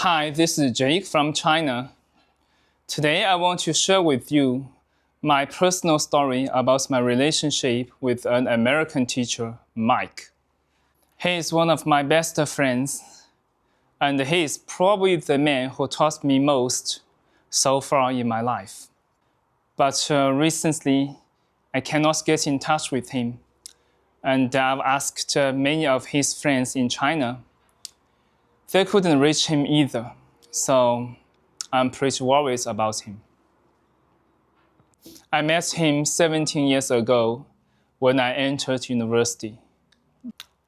Hi, this is Jake from China. Today I want to share with you my personal story about my relationship with an American teacher, Mike. He is one of my best friends, and he is probably the man who taught me most so far in my life. But recently, I cannot get in touch with him, and I've asked many of his friends in China. They couldn't reach him either, so I'm pretty worried about him. I met him 17 years ago when I entered university.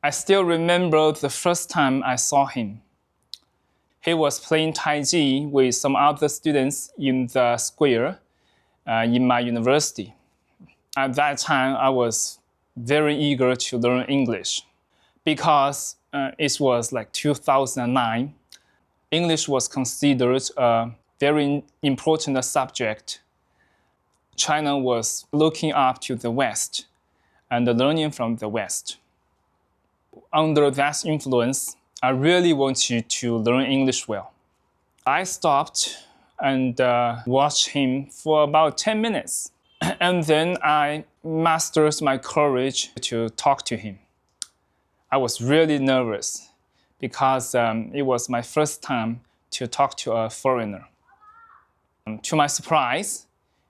I still remember the first time I saw him. He was playing Taiji with some other students in the square in my university. At that time, I was very eager to learn English because it was like 2009. English was considered a very important subject. China was looking up to the West and learning from the West. Under that influence, I really wanted to learn English well. I stopped and watched him for about 10 minutes. And then I mustered my courage to talk to him. I was really nervous because it was my first time to talk to a foreigner. To my surprise,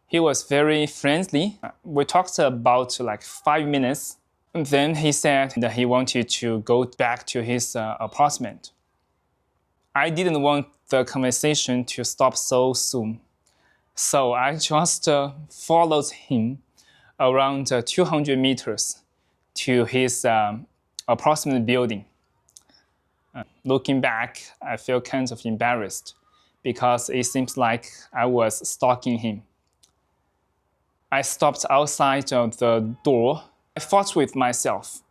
he was very friendly. We talked about like 5 minutes. And then he said that he wanted to go back to his apartment. I didn't want the conversation to stop so soon. So I just followed him around 200 meters to his apartment building. Looking back, I feel kind of embarrassed because it seems like I was stalking him. I stopped outside of the door. I fought with myself.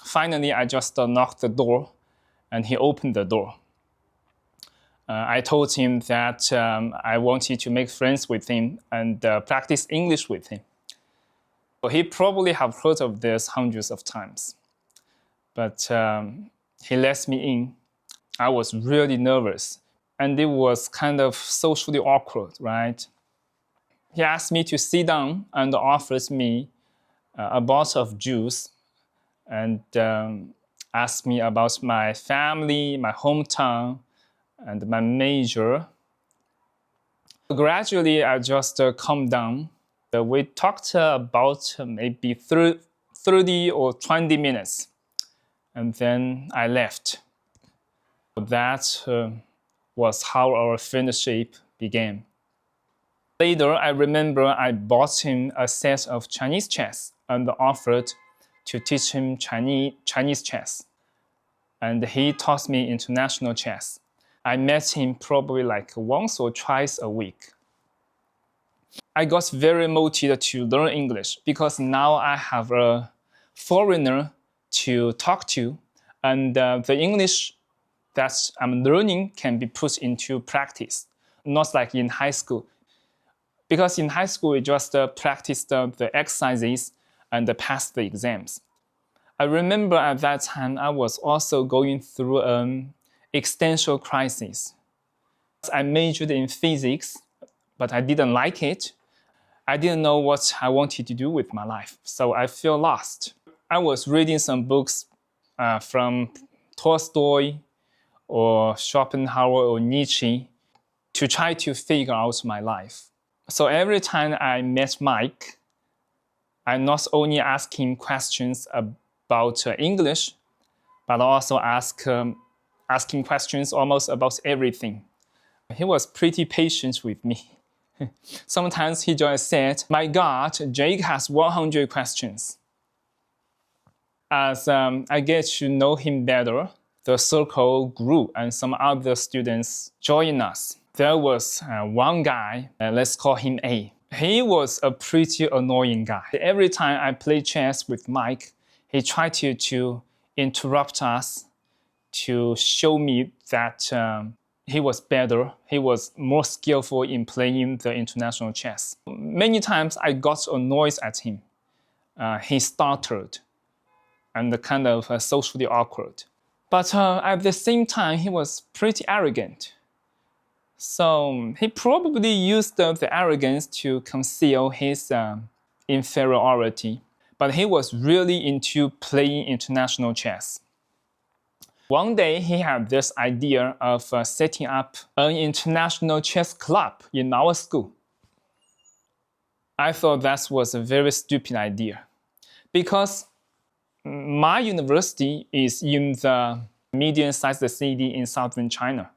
Finally, I just knocked the door and he opened the door. I told him that I wanted to make friends with him and practice English with him. He probably have heard of this hundreds of times. But he let me in. I was really nervous and it was kind of socially awkward, right? He asked me to sit down and offered me a bottle of juice and asked me about my family, my hometown, and my major. Gradually, I just calmed down. We talked about maybe 30 or 20 minutes, and then I left. That was how our friendship began. Later, I remember I bought him a set of Chinese chess and offered to teach him Chinese chess. And he taught me international chess. I met him probably like once or twice a week. I got very motivated to learn English because now I have a foreigner to talk to, and the English that I'm learning can be put into practice, not like in high school. Because in high school, we just practiced the exercises and passed the exams. I remember at that time, I was also going through an existential crisis. I majored in physics, but I didn't like it. I didn't know what I wanted to do with my life, so I feel lost. I was reading some books from Tolstoy or Schopenhauer or Nietzsche to try to figure out my life. So every time I met Mike, I not only ask him questions about English, but also ask him questions almost about everything. He was pretty patient with me. Sometimes he just said, "My God, Jake has 100 questions." As I get to know him better, the circle grew and some other students joined us. There was one guy, let's call him A. He was a pretty annoying guy. Every time I play chess with Mike, he tried to interrupt us to show me that he was better. He was more skillful in playing the international chess. Many times I got annoyed at him. He stuttered and kind of socially awkward. But at the same time, he was pretty arrogant. So he probably used the arrogance to conceal his inferiority, but he was really into playing international chess. One day he had this idea of setting up an international chess club in our school. I thought that was a very stupid idea because my university is in the medium-sized city in southern China,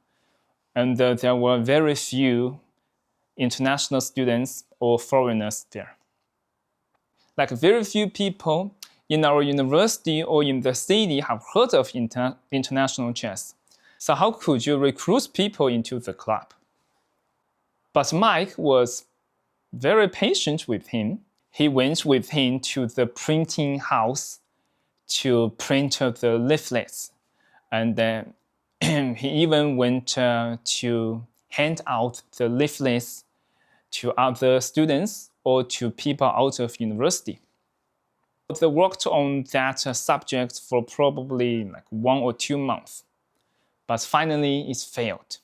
and there were very few international students or foreigners there. Like very few people in our university or in the city have heard of international chess. So how could you recruit people into the club? But Mike was very patient with him. He went with him to the printing house to print the leaflets. And he even went to hand out the leaflets to other students or to people out of university. They worked on that subject for probably like 1 or 2 months, but finally it failed.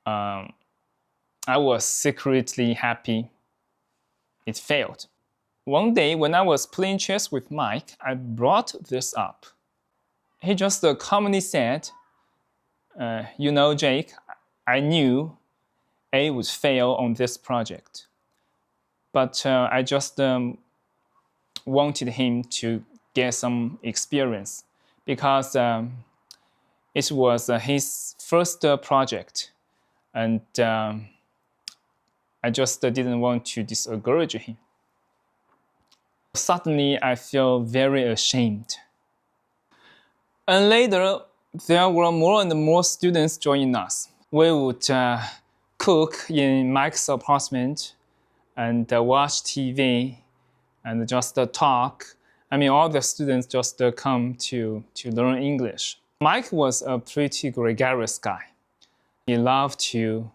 I was secretly happy it failed. One day when I was playing chess with Mike, I brought this up. He just calmly said, you know, Jake, I knew A would fail on this project, but I just wanted him to get some experience because it was his first project, and I just didn't want to discourage him. Suddenly, I feel very ashamed. And later, there were more and more students joining us. We would cook in Mike's apartment and watch TV and just talk. I mean, all the students just come to learn English. Mike was a pretty gregarious guy. He loved to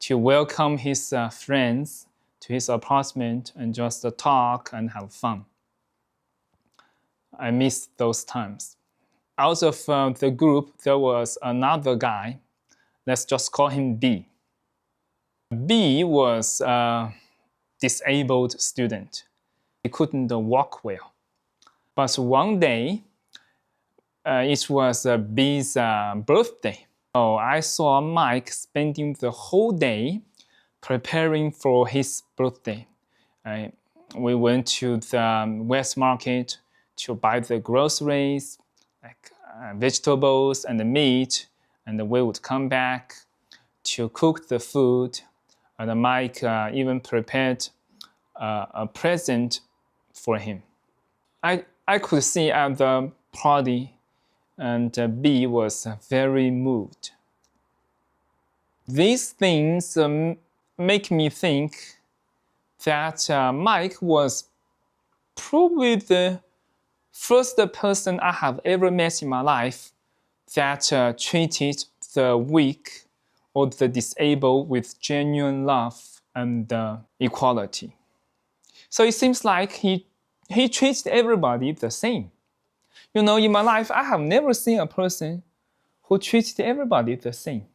welcome his friends to his apartment and just talk and have fun. I miss those times. Out of the group, there was another guy. Let's just call him B. B was a disabled student. He couldn't walk well. But one day, it was B's birthday. So I saw Mike spending the whole day preparing for his birthday. We went to the West Market to buy the groceries, like vegetables and the meat, and we would come back to cook the food. And Mike even prepared a present for him. I could see at the party, and B was very moved. These things make me think that Mike was probably the first person I have ever met in my life that treated the weak or the disabled with genuine love and equality. So it seems like he treated everybody the same. You know, in my life, I have never seen a person who treated everybody the same.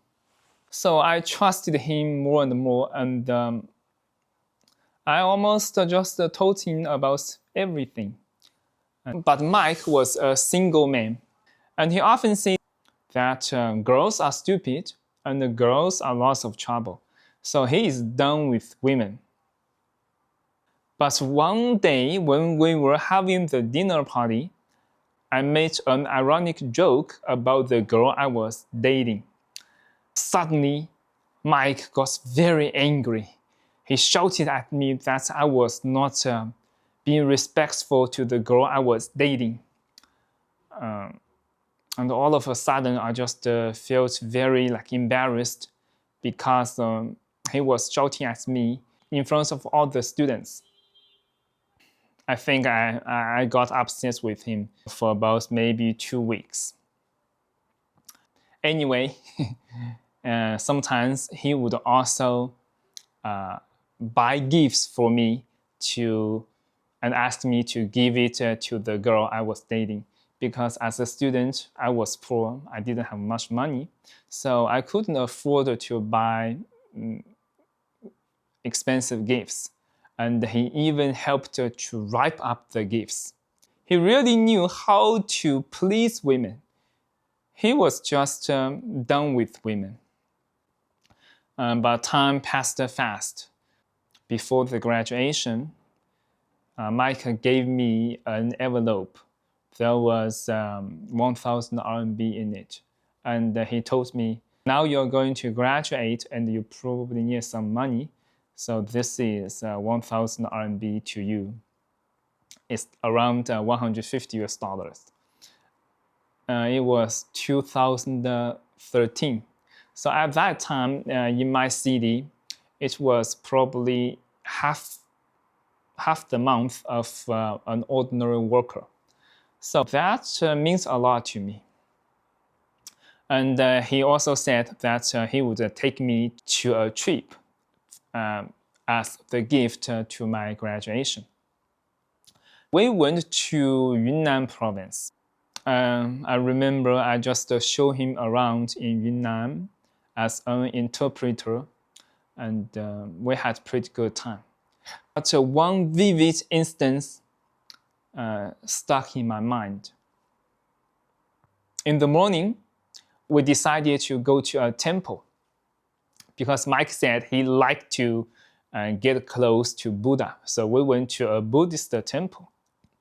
So I trusted him more and more, and I almost just told him about everything. But Mike was a single man, and he often said that girls are stupid and the girls are lots of trouble. So he is done with women. But one day when we were having the dinner party, I made an ironic joke about the girl I was dating. Suddenly, Mike got very angry. He shouted at me that I was not being respectful to the girl I was dating. And all of a sudden, I just felt very embarrassed because he was shouting at me in front of all the students. I think I got upset with him for about maybe 2 weeks. Anyway, sometimes he would also buy gifts for me and ask me to give it to the girl I was dating, because as a student, I was poor. I didn't have much money, so I couldn't afford to buy expensive gifts. And he even helped to wrap up the gifts. He really knew how to please women. He was just done with women. But time passed fast. Before the graduation, Mike gave me an envelope. There was 1,000 RMB in it. And he told me, now you're going to graduate and you probably need some money. So this is 1,000 RMB to you. It's around 150 US dollars. It was 2013. So at that time, in my city, it was probably half the month of an ordinary worker. So that means a lot to me. And he also said that he would take me to a trip as the gift to my graduation. We went to Yunnan province. I remember I just showed him around in Yunnan as an interpreter, and we had pretty good time. But one vivid instance stuck in my mind. In the morning, we decided to go to a temple because Mike said he liked to get close to Buddha. So we went to a Buddhist temple.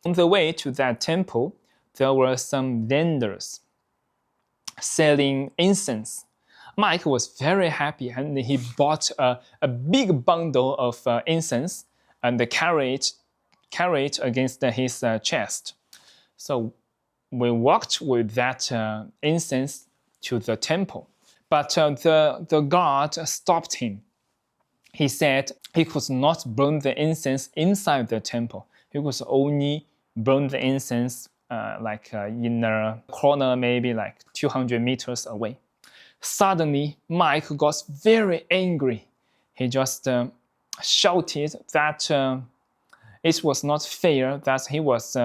On the way to that temple, there were some vendors selling incense. Mike was very happy and he bought a big bundle of incense and carried it against his chest. So we walked with that incense to the temple. But the guard stopped him. He said he could not burn the incense inside the temple. He could only burn the incense in a corner, maybe like 200 meters away. Suddenly, Mike got very angry. He just shouted that it was not fair, that he was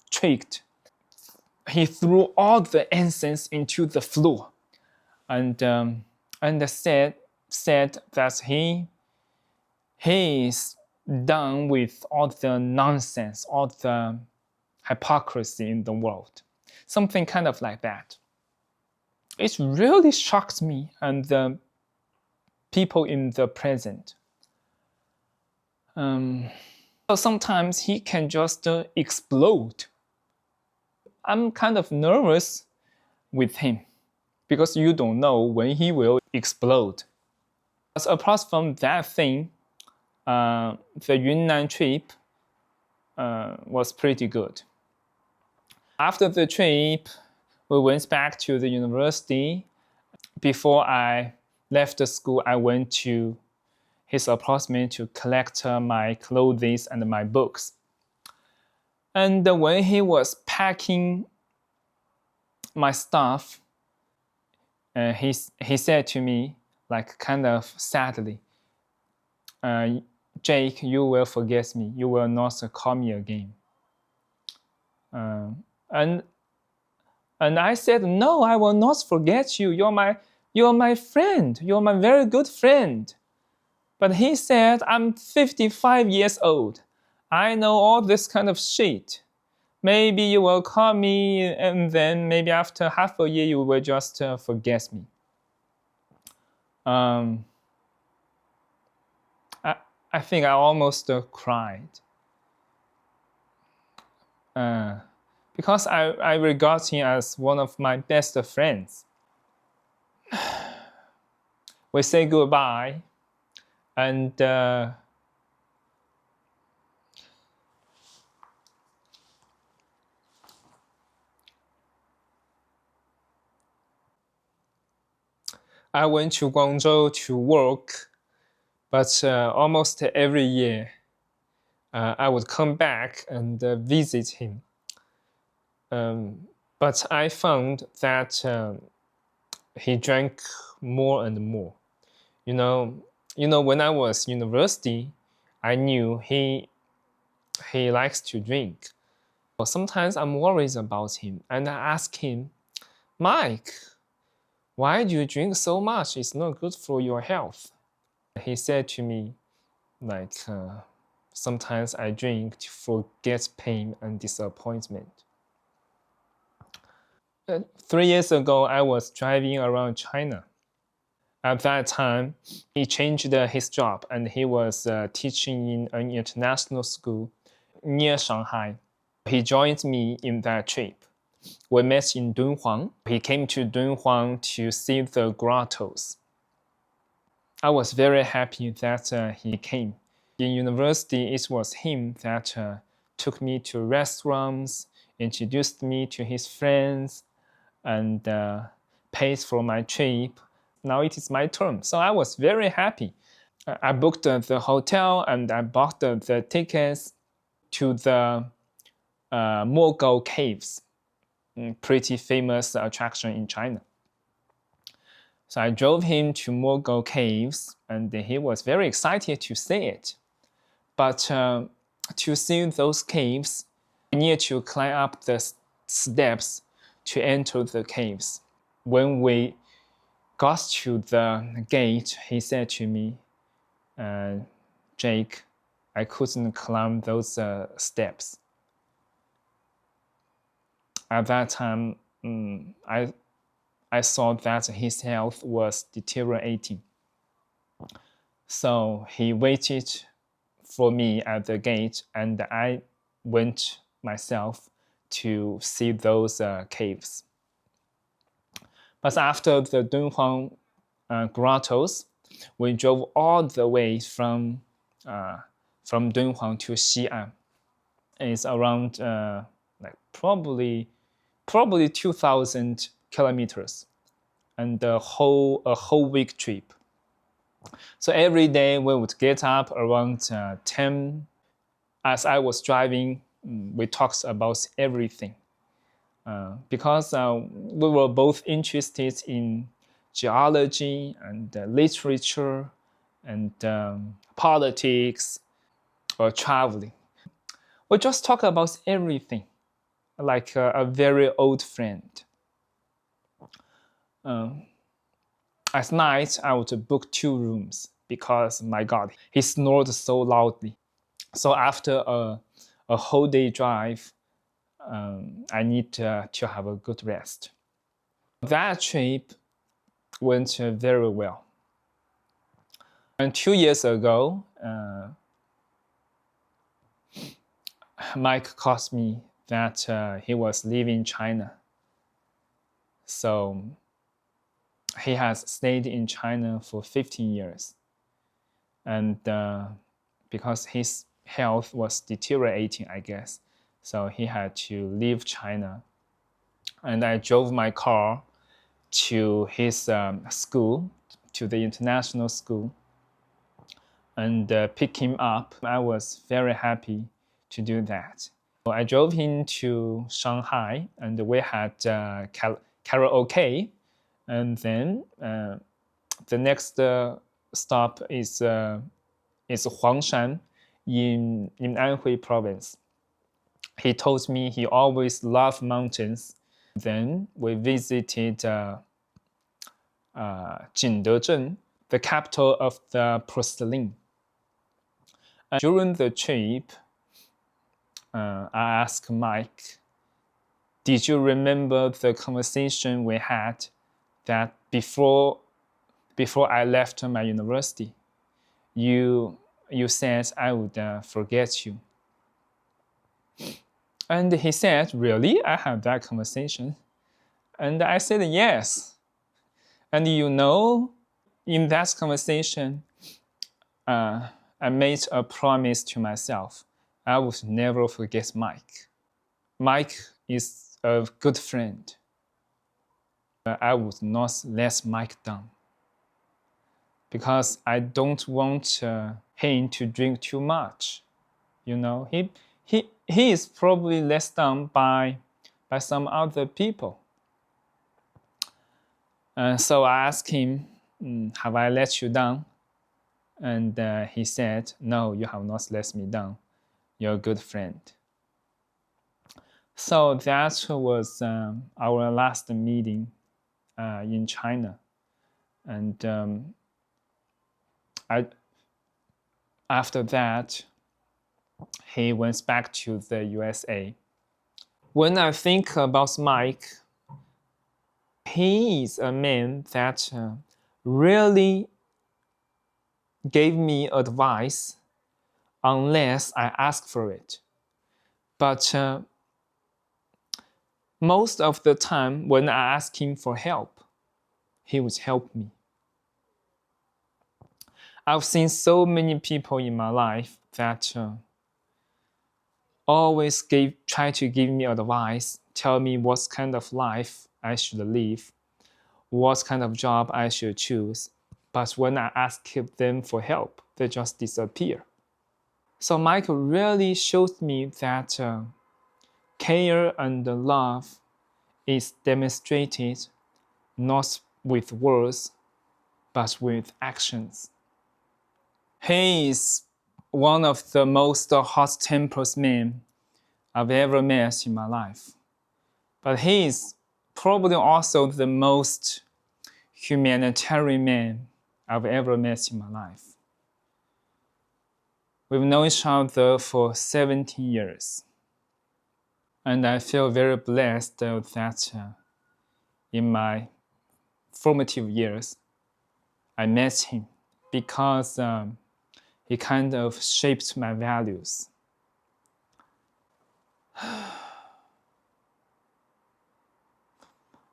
tricked. He threw all the incense into the floor and said that he is done with all the nonsense, all the hypocrisy in the world. Something kind of like that. It really shocked me and the people in the present. So sometimes he can just explode. I'm kind of nervous with him because you don't know when he will explode. But apart from that thing, the Yunnan trip was pretty good. After the trip, we went back to the university. Before I left the school, I went to his apartment to collect my clothes and my books. And when he was packing my stuff, he said to me, like kind of sadly, Jake, you will forget me. You will not call me again. And I said, no, I will not forget you. You're my friend. You're my very good friend. But he said, I'm 55 years old. I know all this kind of shit. Maybe you will call me and then maybe after half a year you will just forget me. I think I almost cried. Because I regard him as one of my best friends. We say goodbye, and I went to Guangzhou to work, but almost every year I would come back and visit him. But I found that he drank more and more. You know, when I was university, I knew he likes to drink. Sometimes I'm worried about him, and I ask him, Mike, why do you drink so much? It's not good for your health. He said to me, like, sometimes I drink to forget pain and disappointment. 3 years ago, I was driving around China. At that time, he changed his job and he was teaching in an international school near Shanghai. He joined me in that trip. We met in Dunhuang. He came to Dunhuang to see the grottos. I was very happy that he came. In university, it was him that took me to restaurants, introduced me to his friends, and paid for my trip. Now it is my turn. So I was very happy. I booked the hotel and I bought the tickets to the Mogou Caves, pretty famous attraction in China. So I drove him to Mogou Caves and he was very excited to see it. But to see those caves, you need to climb up the steps to enter the caves. When we got to the gate, he said to me, Jake, I couldn't climb those steps. At that time, I saw that his health was deteriorating. So he waited for me at the gate and I went myself to see those caves. But after the Dunhuang grottos, we drove all the way from Dunhuang to Xi'an. It's around like probably 2,000 kilometers, and a whole week trip. So every day we would get up around 10. As I was driving, we talked about everything. Because we were both interested in geology and literature and politics or traveling. We just talk about everything, like a very old friend. At night, I would book 2 rooms because, my God, he snored so loudly. So after a whole day drive, I need to have a good rest. That trip went very well. And 2 years ago, Mike called me that he was leaving China. So he has stayed in China for 15 years. And because his health was deteriorating, I guess, so he had to leave China. And I drove my car to his school, to the international school, and pick him up. I was very happy to do that. So I drove him to Shanghai, and we had karaoke. And then the next stop is Huangshan in Anhui province. He told me he always loved mountains. Then we visited Jingdezhen, the capital of the porcelain. During the trip, I asked Mike, did you remember the conversation we had that before I left my university, you said I would forget you? And he said, really? I had that conversation? And I said, yes. And you know, in that conversation, I made a promise to myself. I would never forget Mike. Mike is a good friend. I would not let Mike down because I don't want him to drink too much. You know, he is probably let down by some other people. So I asked him, have I let you down? And he said, no, you have not let me down. You're a good friend. So that was our last meeting in China. And after that, he went back to the USA. When I think about Mike, he is a man that really gave me advice unless I ask for it. But most of the time when I ask him for help, he would help me. I've seen so many people in my life that always try to give me advice, tell me what kind of life I should live, what kind of job I should choose. But when I ask them for help, they just disappear. So Michael really showed me that care and love is demonstrated not with words, but with actions. He is one of the most hot-tempered men I've ever met in my life. But he is probably also the most humanitarian man I've ever met in my life. We've known each other for 17 years. And I feel very blessed that in my formative years, I met him because he kind of shaped my values.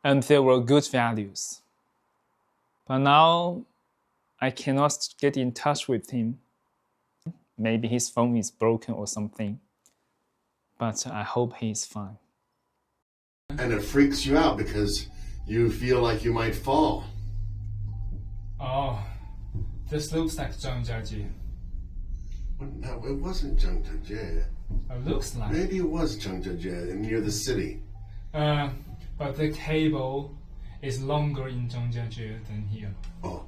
And they were good values. But now I cannot get in touch with him. Maybe his phone is broken or something. But I hope he's fine. And it freaks you out because you feel like you might fall. Oh, this looks like Zhangjiajie. Well, no, it wasn't Zhangjiajie. It looks like. Maybe it was Zhangjiajie near the city. But the cable is longer in Zhangjiajie than here. Oh.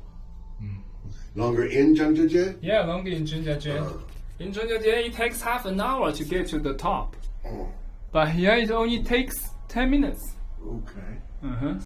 Longer in Zhangjiajie? Yeah, longer in Zhangjiajie. In Zhangjiajie, it takes half an hour to get to the top. Oh. But here it only takes 10 minutes. Okay. Uh-huh.